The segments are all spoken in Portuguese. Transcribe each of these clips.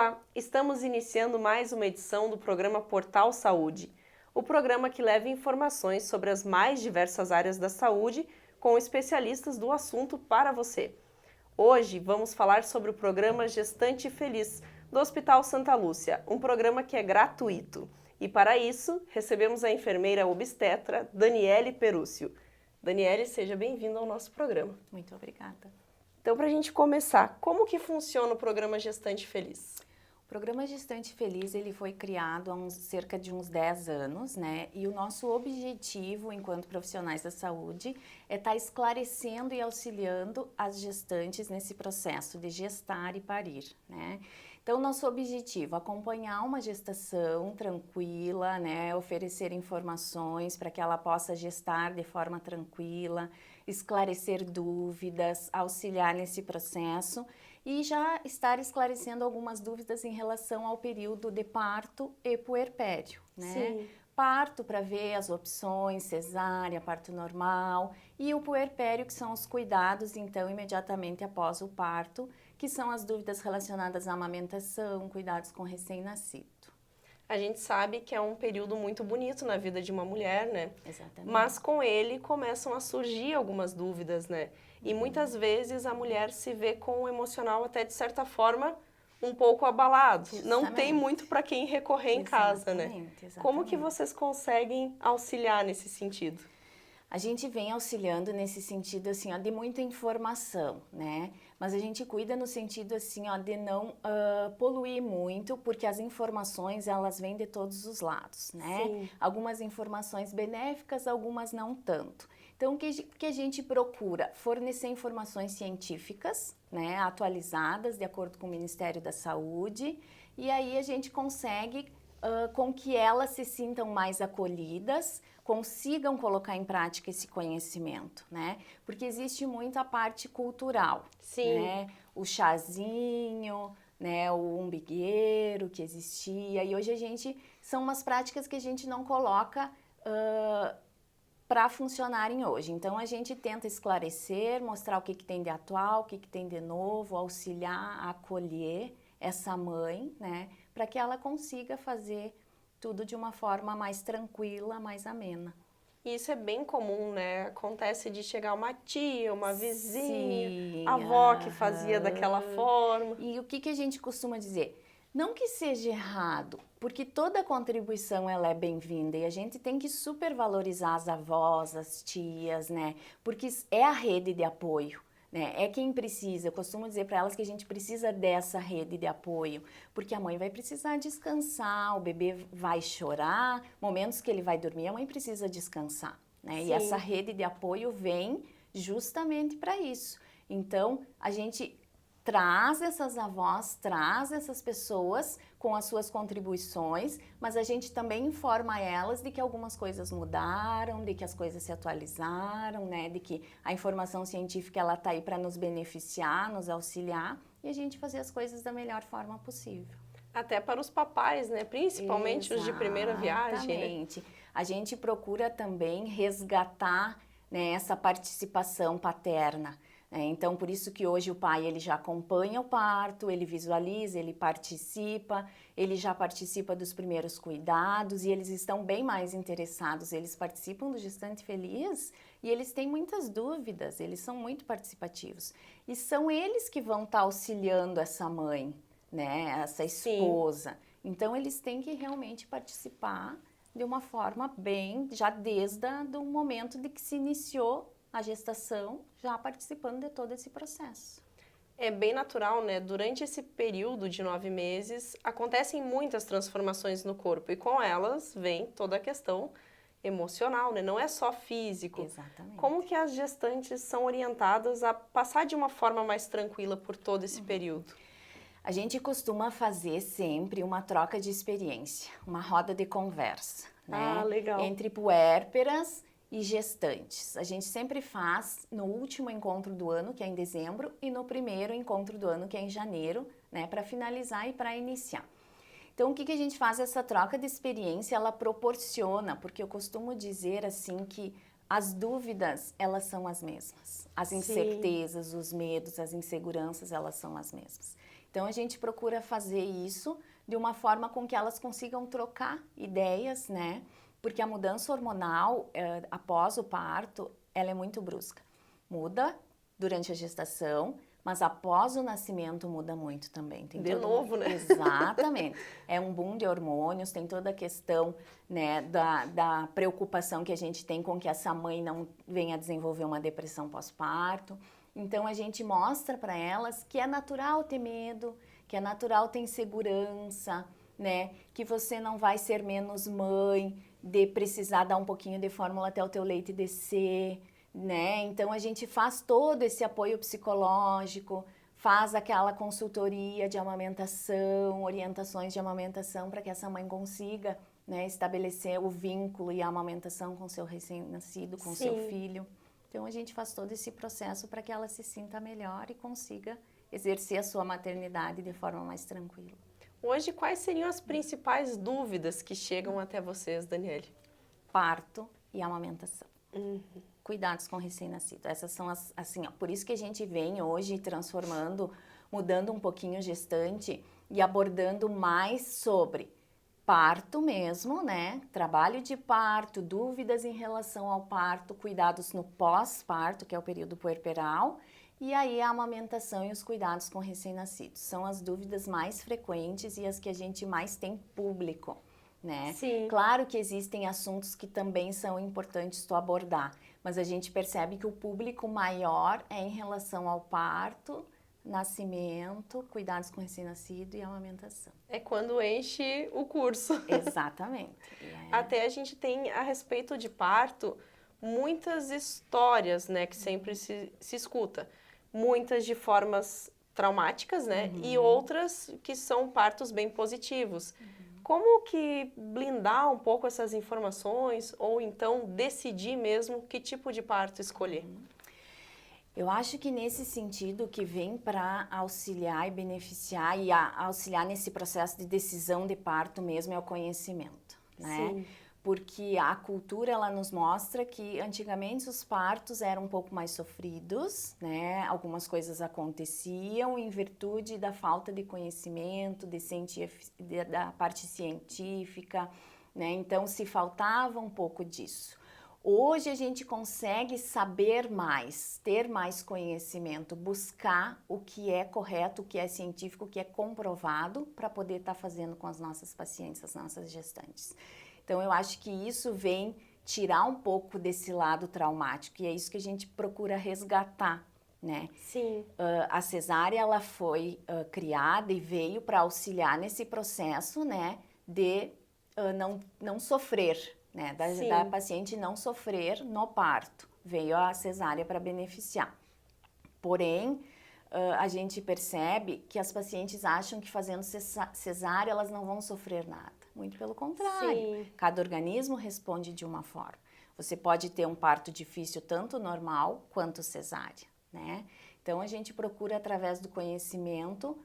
Olá, estamos iniciando mais uma edição do programa Portal Saúde, o programa que leva informações sobre as mais diversas áreas da saúde com especialistas do assunto para você. Hoje vamos falar sobre o programa Gestante Feliz do Hospital Santa Lúcia, um programa que é gratuito. E para isso, recebemos a enfermeira obstetra Daniele Perúcio. Daniele, seja bem-vinda ao nosso programa. Muito obrigada. Então, para a gente começar, como que funciona o programa Gestante Feliz? O programa Gestante Feliz, ele foi criado há cerca de uns 10 anos, né? E o nosso objetivo, enquanto profissionais da saúde, é estar esclarecendo e auxiliando as gestantes nesse processo de gestar e parir, né? Então, nosso objetivo é acompanhar uma gestação tranquila, né? Oferecer informações para que ela possa gestar de forma tranquila, esclarecer dúvidas, auxiliar nesse processo e já estar esclarecendo algumas dúvidas em relação ao período de parto e puerpério, né? Sim. Parto para ver as opções, cesárea, parto normal, e o puerpério, que são os cuidados, então, imediatamente após o parto, que são as dúvidas relacionadas à amamentação, cuidados com recém-nascido. A gente sabe que é um período muito bonito na vida de uma mulher, né? Exatamente. Mas com ele começam a surgir algumas dúvidas, né? E muitas vezes a mulher se vê com o emocional até de certa forma um pouco abalado. Não tem Justamente. muito para quem recorrer em casa, né? Exatamente. Como que vocês conseguem auxiliar nesse sentido? A gente vem auxiliando nesse sentido, assim, ó, de muita informação, né? Mas a gente cuida no sentido, assim, ó, de não poluir muito, porque as informações, elas vêm de todos os lados, né? Sim. Algumas informações benéficas, algumas não tanto. Então, o que a gente procura? Fornecer informações científicas, né? Atualizadas, de acordo com o Ministério da Saúde, e aí a gente consegue com que elas se sintam mais acolhidas, consigam colocar em prática esse conhecimento, né? Porque existe muito a parte cultural, Sim. né? O chazinho, né? O umbigueiro que existia, e hoje são umas práticas que a gente não coloca para funcionarem hoje. Então, a gente tenta esclarecer, mostrar o que tem de atual, o que tem de novo, auxiliar, acolher essa mãe, né? Para que ela consiga fazer tudo de uma forma mais tranquila, mais amena. Isso é bem comum, né? Acontece de chegar uma tia, uma vizinha, Sim, a avó que fazia daquela forma. E o que a gente costuma dizer? Não que seja errado, porque toda contribuição ela é bem-vinda e a gente tem que supervalorizar as avós, as tias, né? Porque é a rede de apoio. Né? É quem precisa, eu costumo dizer para elas que a gente precisa dessa rede de apoio, porque a mãe vai precisar descansar, o bebê vai chorar, momentos que ele vai dormir, a mãe precisa descansar, né? E essa rede de apoio vem justamente para isso. Então, a gente traz essas avós, traz essas pessoas com as suas contribuições, mas a gente também informa elas de que algumas coisas mudaram, de que as coisas se atualizaram, né? De que a informação científica ela tá aí para nos beneficiar, nos auxiliar e a gente fazer as coisas da melhor forma possível. Até para os papais, né? Principalmente os de primeira viagem, né? Exatamente. A gente procura também resgatar, né, essa participação paterna. Então, por isso que hoje o pai ele já acompanha o parto, ele visualiza, ele já participa dos primeiros cuidados e eles estão bem mais interessados. Eles participam do Gestante Feliz e eles têm muitas dúvidas, eles são muito participativos. E são eles que vão estar auxiliando essa mãe, né, essa esposa. Sim. Então, eles têm que realmente participar de uma forma bem, já desde o momento de que se iniciou a gestação, já participando de todo esse processo. É bem natural, né? Durante esse período de 9 meses, acontecem muitas transformações no corpo e com elas vem toda a questão emocional, né? Não é só físico. Exatamente. Como que as gestantes são orientadas a passar de uma forma mais tranquila por todo esse período? A gente costuma fazer sempre uma troca de experiência, uma roda de conversa, né? Ah, legal. Entre puérperas e gestantes. A gente sempre faz no último encontro do ano, que é em dezembro, e no primeiro encontro do ano, que é em janeiro, né, para finalizar e para iniciar. Então, o que a gente faz? Essa troca de experiência, ela proporciona, porque eu costumo dizer assim que as dúvidas, elas são as mesmas. As incertezas, os medos, as inseguranças, elas são as mesmas. Então a gente procura fazer isso de uma forma com que elas consigam trocar ideias, né? Porque a mudança hormonal após o parto, ela é muito brusca. Muda durante a gestação, mas após o nascimento muda muito também. Tem de novo, né? Exatamente. É um boom de hormônios, tem toda a questão, né, da preocupação que a gente tem com que essa mãe não venha a desenvolver uma depressão pós-parto. Então a gente mostra para elas que é natural ter medo, que é natural ter insegurança, né, que você não vai ser menos mãe de precisar dar um pouquinho de fórmula até o teu leite descer, né? Então a gente faz todo esse apoio psicológico, faz aquela consultoria de amamentação, orientações de amamentação para que essa mãe consiga, né, estabelecer o vínculo e a amamentação com seu recém-nascido, com seu filho. Então a gente faz todo esse processo para que ela se sinta melhor e consiga exercer a sua maternidade de forma mais tranquila. Hoje, quais seriam as principais dúvidas que chegam até vocês, Daniele? Parto e amamentação. Cuidados com recém-nascido. Essas são as, assim, ó, por isso que a gente vem hoje transformando, mudando um pouquinho a gestante e abordando mais sobre parto mesmo, né? Trabalho de parto, dúvidas em relação ao parto, cuidados no pós-parto, que é o período puerperal, e aí a amamentação e os cuidados com recém-nascidos. São as dúvidas mais frequentes e as que a gente mais tem público, né? Sim. Claro que existem assuntos que também são importantes tu abordar, mas a gente percebe que o público maior é em relação ao parto, nascimento, cuidados com recém-nascido e amamentação. É quando enche o curso. Exatamente. Até a gente tem, a respeito de parto, muitas histórias, né, que sempre se escuta. Muitas de formas traumáticas, né, e outras que são partos bem positivos. Como que blindar um pouco essas informações ou então decidir mesmo que tipo de parto escolher? Eu acho que nesse sentido que vem para auxiliar e beneficiar e auxiliar nesse processo de decisão de parto mesmo é o conhecimento, né? Sim. Porque a cultura ela nos mostra que antigamente os partos eram um pouco mais sofridos, né? Algumas coisas aconteciam em virtude da falta de conhecimento, da parte científica, né? Então se faltava um pouco disso. Hoje a gente consegue saber mais, ter mais conhecimento, buscar o que é correto, o que é científico, o que é comprovado para poder estar fazendo com as nossas pacientes, as nossas gestantes. Então eu acho que isso vem tirar um pouco desse lado traumático e é isso que a gente procura resgatar, né? Sim. A cesárea ela foi criada e veio para auxiliar nesse processo, né, de não sofrer, né, da paciente não sofrer no parto. Veio a cesárea para beneficiar. Porém, a gente percebe que as pacientes acham que fazendo cesárea elas não vão sofrer nada. Muito pelo contrário. Sim. Cada organismo responde de uma forma. Você pode ter um parto difícil tanto normal quanto cesárea, né? Então a gente procura através do conhecimento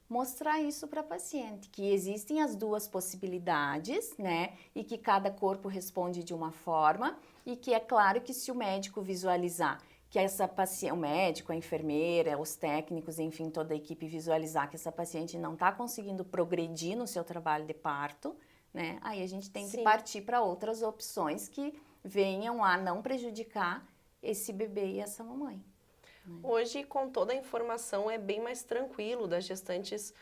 mostrar isso para a paciente, que existem as duas possibilidades, né? E que cada corpo responde de uma forma e que é claro que se o médico visualizar que essa paciente, o médico, a enfermeira, os técnicos, enfim, toda a equipe visualizar que essa paciente não está conseguindo progredir no seu trabalho de parto, né? Aí a gente tem que partir para outras opções que venham a não prejudicar esse bebê e essa mamãe. Hoje, com toda a informação, é bem mais tranquilo das gestantes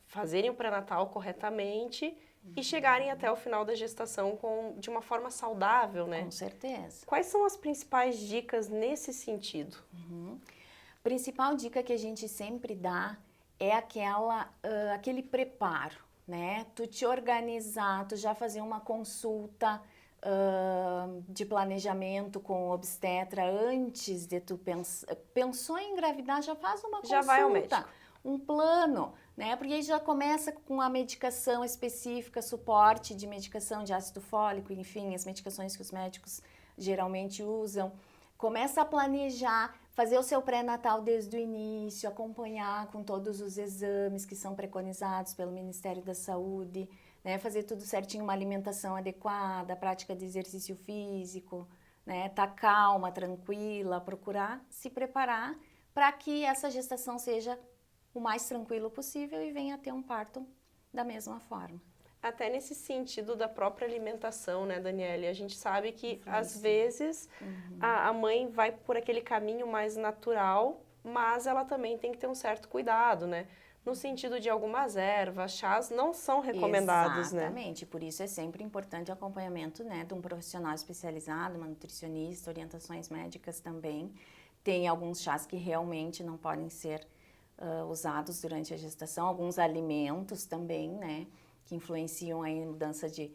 fazerem o pré-natal corretamente e chegarem até o final da gestação de uma forma saudável, né? Com certeza. Quais são as principais dicas nesse sentido? Principal dica que a gente sempre dá é aquele preparo, né? Tu te organizar, tu já fazer uma consulta de planejamento com o obstetra antes de tu pensou em engravidar, já faz uma consulta. Já vai ao médico. Um plano, né? Porque aí já começa com a medicação específica, suporte de medicação de ácido fólico, enfim, as medicações que os médicos geralmente usam. Começa a planejar, fazer o seu pré-natal desde o início, acompanhar com todos os exames que são preconizados pelo Ministério da Saúde, né? Fazer tudo certinho, uma alimentação adequada, prática de exercício físico, né? Tá calma, tranquila, procurar se preparar para que essa gestação seja o mais tranquilo possível e venha a ter um parto da mesma forma. Até nesse sentido da própria alimentação, né, Daniele? A gente sabe que, às Isso. vezes, a mãe vai por aquele caminho mais natural, mas ela também tem que ter um certo cuidado, né? No sentido de algumas ervas, chás não são recomendados, né? Exatamente, por isso é sempre importante o acompanhamento, né, de um profissional especializado, uma nutricionista, orientações médicas também. Tem alguns chás que realmente não podem ser usados durante a gestação, alguns alimentos também, né, que influenciam aí em mudança de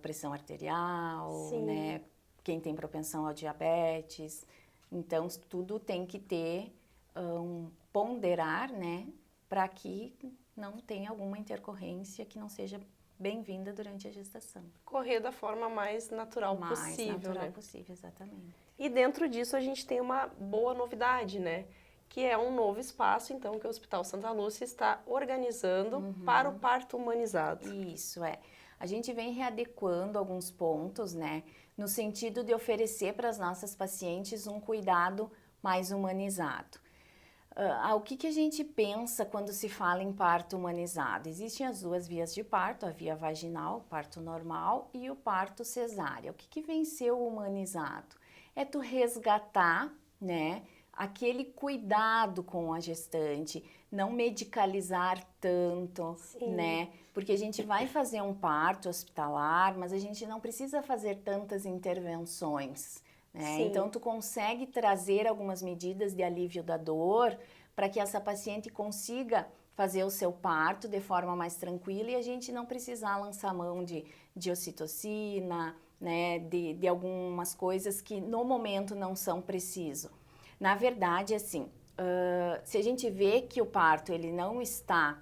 pressão arterial, Sim. né, quem tem propensão ao diabetes. Então, tudo tem que ter ponderar, né, para que não tenha alguma intercorrência que não seja bem-vinda durante a gestação. Correr da forma mais natural Mais possível, natural né? possível, exatamente. E dentro disso a gente tem uma boa novidade, né? Que é um novo espaço, então, que o Hospital Santa Lúcia está organizando para o parto humanizado. Isso, é. A gente vem readequando alguns pontos, né? No sentido de oferecer para as nossas pacientes um cuidado mais humanizado. O que a gente pensa quando se fala em parto humanizado? Existem as duas vias de parto, a via vaginal, o parto normal, e o parto cesárea. O que vem ser o humanizado? É tu resgatar, né, aquele cuidado com a gestante, não medicalizar tanto, Sim. né? Porque a gente vai fazer um parto hospitalar, mas a gente não precisa fazer tantas intervenções, né? Sim. Então, tu consegue trazer algumas medidas de alívio da dor para que essa paciente consiga fazer o seu parto de forma mais tranquila e a gente não precisar lançar mão de ocitocina, né? De algumas coisas que no momento não são preciso. Na verdade, assim, se a gente vê que o parto ele não está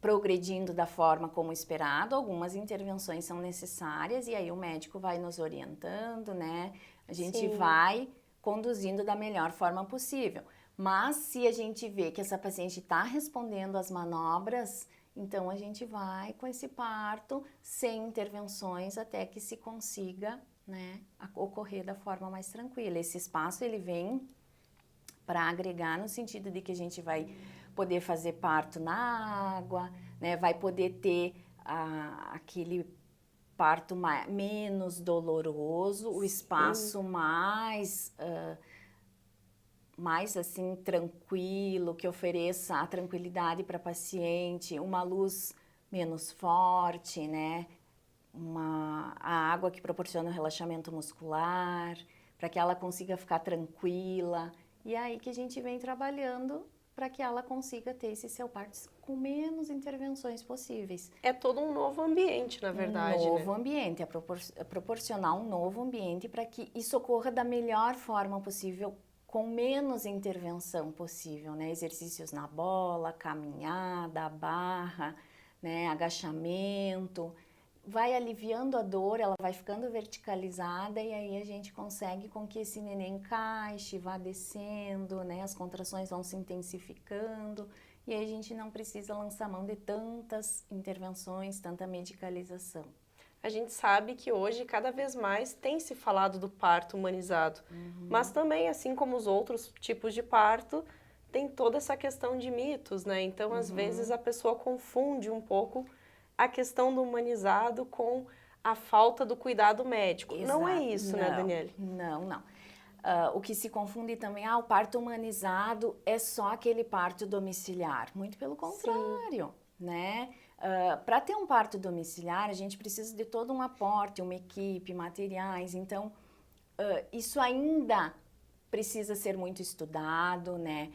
progredindo da forma como esperado, algumas intervenções são necessárias e aí o médico vai nos orientando, né? A gente Sim. vai conduzindo da melhor forma possível. Mas se a gente vê que essa paciente está respondendo às manobras, então a gente vai com esse parto sem intervenções até que se consiga, né, ocorrer da forma mais tranquila. Esse espaço ele vem para agregar no sentido de que a gente vai poder fazer parto na água, né, vai poder ter aquele parto menos doloroso, o espaço mais assim tranquilo, que ofereça a tranquilidade para a paciente, uma luz menos forte, né? A água que proporciona o relaxamento muscular, para que ela consiga ficar tranquila. E é aí que a gente vem trabalhando para que ela consiga ter esse seu parto com menos intervenções possíveis. É todo um novo ambiente, na verdade, Um novo né? ambiente, proporcionar um novo ambiente para que isso ocorra da melhor forma possível, com menos intervenção possível, né? Exercícios na bola, caminhada, barra, né? Agachamento. Vai aliviando a dor, ela vai ficando verticalizada e aí a gente consegue com que esse neném encaixe, vá descendo, né? As contrações vão se intensificando e aí a gente não precisa lançar mão de tantas intervenções, tanta medicalização. A gente sabe que hoje, cada vez mais, tem se falado do parto humanizado. Mas também, assim como os outros tipos de parto, tem toda essa questão de mitos, né? Então, às vezes, a pessoa confunde um pouco a questão do humanizado com a falta do cuidado médico. Não é isso, né, Daniele? Não. O que se confunde também, o parto humanizado é só aquele parto domiciliar. Muito pelo contrário, né? Para ter um parto domiciliar, a gente precisa de todo um aporte, uma equipe, materiais. Então, isso ainda precisa ser muito estudado, né?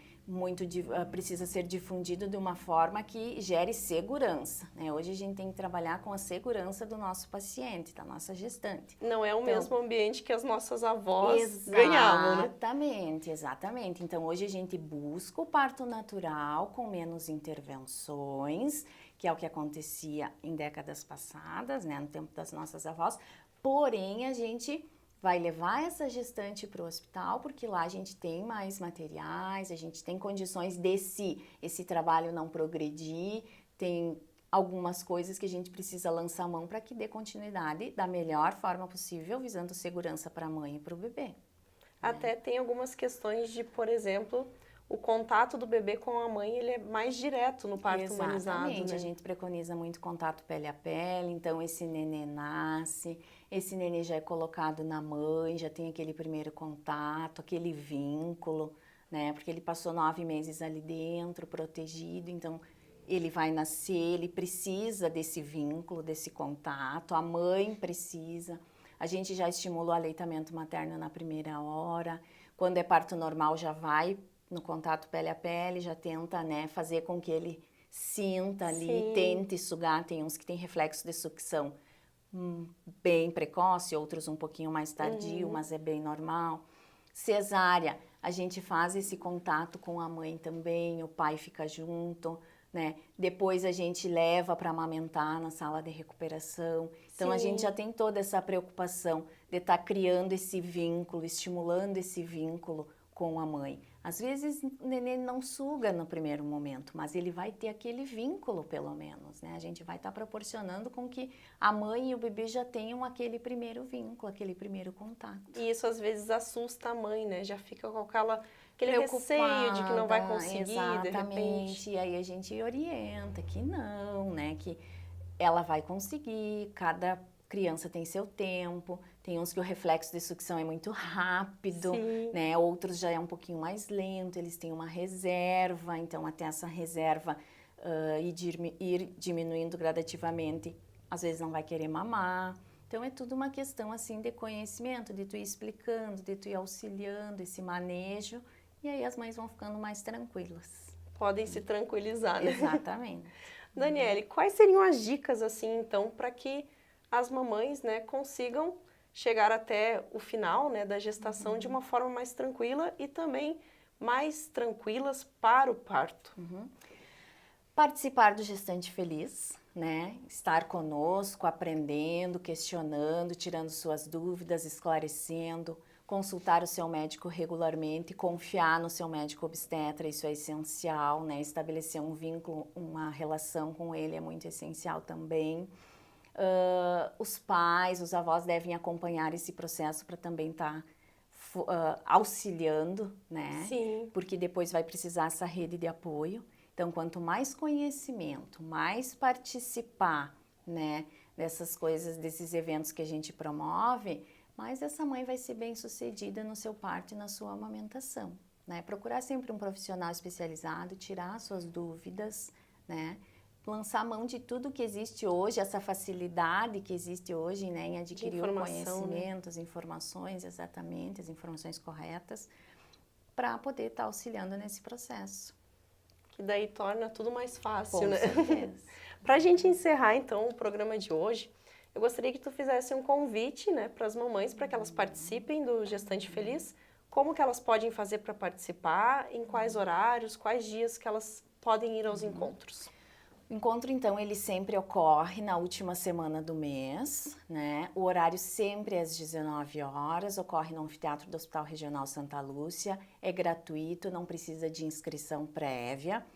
Precisa ser difundido de uma forma que gere segurança, né? Hoje a gente tem que trabalhar com a segurança do nosso paciente, da nossa gestante. Não é o Então, mesmo ambiente que as nossas avós ganhavam, né? Exatamente. Então, hoje a gente busca o parto natural com menos intervenções, que é o que acontecia em décadas passadas, né? No tempo das nossas avós. Porém, a gente vai levar essa gestante para o hospital, porque lá a gente tem mais materiais, a gente tem condições de, se esse trabalho não progredir, tem algumas coisas que a gente precisa lançar a mão para que dê continuidade da melhor forma possível, visando segurança para a mãe e para o bebê. Até tem algumas questões de, por exemplo, o contato do bebê com a mãe, ele é mais direto no parto humanizado, Exatamente, né? a gente preconiza muito contato pele a pele, então esse nenê nasce, esse nenê já é colocado na mãe, já tem aquele primeiro contato, aquele vínculo, né? Porque ele passou 9 meses ali dentro, protegido, então ele vai nascer, ele precisa desse vínculo, desse contato, a mãe precisa. A gente já estimula o aleitamento materno na primeira hora, quando é parto normal já vai no contato pele a pele, já tenta, né, fazer com que ele sinta ali, Sim. tente sugar. Tem uns que tem reflexo de sucção bem precoce, outros um pouquinho mais tardio, mas é bem normal. Cesárea, a gente faz esse contato com a mãe também, o pai fica junto, né? Depois a gente leva para amamentar na sala de recuperação. Então a gente já tem toda essa preocupação de estar criando esse vínculo, estimulando esse vínculo com a mãe. Às vezes o neném não suga no primeiro momento, mas ele vai ter aquele vínculo pelo menos, né? A gente vai estar proporcionando com que a mãe e o bebê já tenham aquele primeiro vínculo, aquele primeiro contato. E isso às vezes assusta a mãe, né? Já fica com aquele receio de que não vai conseguir, de repente. Exatamente. E aí a gente orienta que não, né? Que ela vai conseguir, cada criança tem seu tempo, tem uns que o reflexo de sucção é muito rápido, Sim. né? Outros já é um pouquinho mais lento, eles têm uma reserva, então até essa reserva ir diminuindo gradativamente, às vezes não vai querer mamar. Então é tudo uma questão assim de conhecimento, de tu ir explicando, de tu ir auxiliando esse manejo, e aí as mães vão ficando mais tranquilas. Podem se tranquilizar, né? Exatamente. Daniele, quais seriam as dicas, assim, então, para que as mamães, né, consigam chegar até o final, né, da gestação de uma forma mais tranquila e também mais tranquilas para o parto? Participar do Gestante Feliz, né? Estar conosco, aprendendo, questionando, tirando suas dúvidas, esclarecendo, consultar o seu médico regularmente, confiar no seu médico obstetra, isso é essencial, né? Estabelecer um vínculo, uma relação com ele é muito essencial também. Os pais, os avós devem acompanhar esse processo para também estar auxiliando, né? Sim. Porque depois vai precisar essa rede de apoio. Então, quanto mais conhecimento, mais participar, né, dessas coisas, desses eventos que a gente promove, mais essa mãe vai ser bem-sucedida no seu parto e na sua amamentação, né? Procurar sempre um profissional especializado, tirar suas dúvidas, né? Lançar mão de tudo que existe hoje, essa facilidade que existe hoje, né, em adquirir o conhecimento, as informações, exatamente, as informações corretas, para poder estar auxiliando nesse processo. Que daí torna tudo mais fácil, Com né? certeza. Para a gente encerrar, então, o programa de hoje, eu gostaria que tu fizesse um convite, né, para as mamães, para que elas participem do Gestante Feliz. Como que elas podem fazer para participar, em quais horários, quais dias que elas podem ir aos encontros? O encontro, então, ele sempre ocorre na última semana do mês, né? O horário sempre é às 19 horas, ocorre no Anfiteatro do Hospital Regional Santa Lúcia, é gratuito, não precisa de inscrição prévia.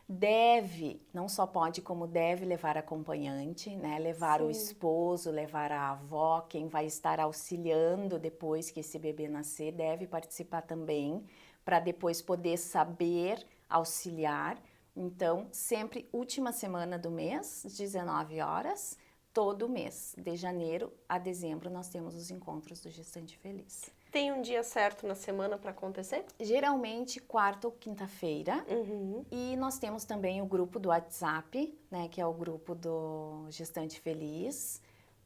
Deve, não só pode, como deve levar acompanhante, né? Levar o esposo, levar a avó, quem vai estar auxiliando depois que esse bebê nascer, deve participar também, para depois poder saber auxiliar. Então, sempre última semana do mês, 19 horas, todo mês, de janeiro a dezembro, nós temos os encontros do Gestante Feliz. Tem um dia certo na semana para acontecer? Geralmente, quarta ou quinta-feira. E nós temos também o grupo do WhatsApp, né, que é o grupo do Gestante Feliz.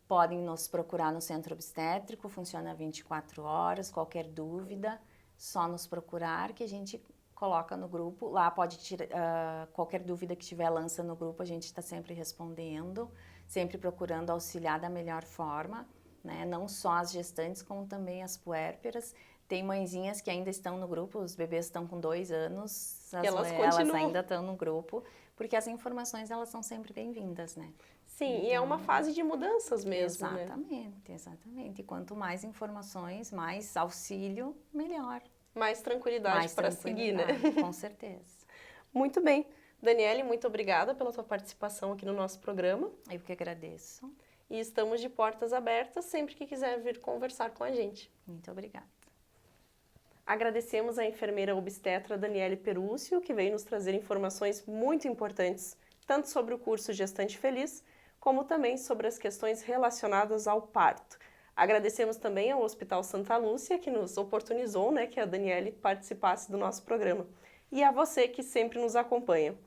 Podem nos procurar no Centro Obstétrico, funciona 24 horas, qualquer dúvida, só nos procurar que a gente coloca no grupo. Lá pode tirar qualquer dúvida que tiver, lança no grupo, a gente está sempre respondendo, sempre procurando auxiliar da melhor forma, né? Não só as gestantes, como também as puérperas. Tem mãezinhas que ainda estão no grupo, os bebês estão com 2 anos, elas ainda estão no grupo, porque as informações elas são sempre bem-vindas, né? Sim, então, e é uma fase de mudanças mesmo, exatamente, né? Exatamente. E quanto mais informações, mais auxílio, melhor. Mais tranquilidade para seguir, né? Com certeza. Muito bem. Daniele, muito obrigada pela tua participação aqui no nosso programa. Eu que agradeço. E estamos de portas abertas sempre que quiser vir conversar com a gente. Muito obrigada. Agradecemos a enfermeira obstetra Daniele Perúcio, que veio nos trazer informações muito importantes, tanto sobre o curso Gestante Feliz, como também sobre as questões relacionadas ao parto. Agradecemos também ao Hospital Santa Lúcia, que nos oportunizou, que a Daniele participasse do nosso programa. E a você que sempre nos acompanha.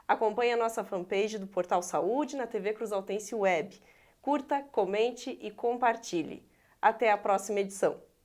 Acompanhe a nossa fanpage do Portal Saúde na TV Cruzaltense Web. Curta, comente e compartilhe. Até a próxima edição!